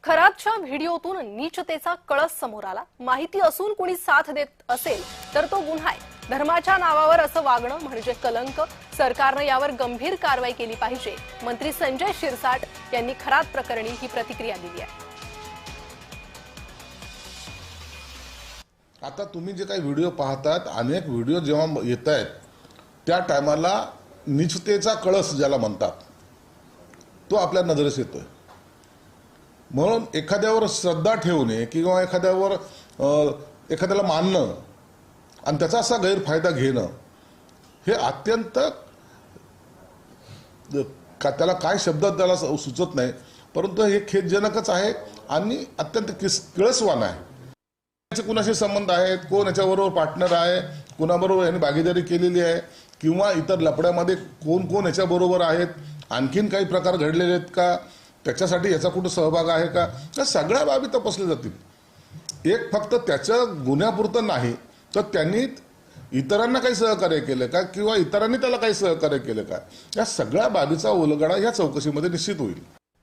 खरातच्या व्हिडिओतून नीचतेचा कळस समोर आला। माहिती असून कुणी साथ देत असेल तर तो गुन्हा आहे। धर्माच्या नावावर असं वागणं म्हणजे कलंक। सरकारने यावर गंभीर कारवाई केली पाहिजे। मंत्री संजय शिरसाट यांनी खरात प्रकरणी ही प्रतिक्रिया दिली आहे। आता तुम्ही जे काही व्हिडिओ पाहतात, अनेक व्हिडिओ जेव्हा येत आहेत त्या टायमाला नीचतेचा कळस ज्याला म्हणतात तो आपल्या नजरेस येतोय। म्हणून एखाद्यावर श्रद्धा ठेवणे किंवा एखाद्याला मानणं आणि त्याचा असा गैरफायदा घेणं हे अत्यंत त्याला काय शब्द त्याला सुचत नाही, परंतु हे खेदजनकच आहे आणि अत्यंत किळसवान आहे। कुणाशी संबंध आहेत, कोण याच्याबरोबर पार्टनर आहे, कुणाबरोबर यांनी भागीदारी केलेली आहे किंवा इतर लफड्यामध्ये कोण कोण याच्याबरोबर आहेत, आणखीन काही प्रकार घडलेले आहेत का, त्याच्यासाठी याचा कुठं सहभाग आहे का, त्या सगळ्या बाबी तपासल्या जातील। एक फक्त त्याच्या गुन्ह्यापुरतं नाही तर त्यांनी इतरांना काही सहकार्य केलं का किंवा इतरांनी त्याला काही सहकार्य केलं का, या सगळ्या बाबीचा उलगडा या चौकशीमध्ये निश्चित होईल।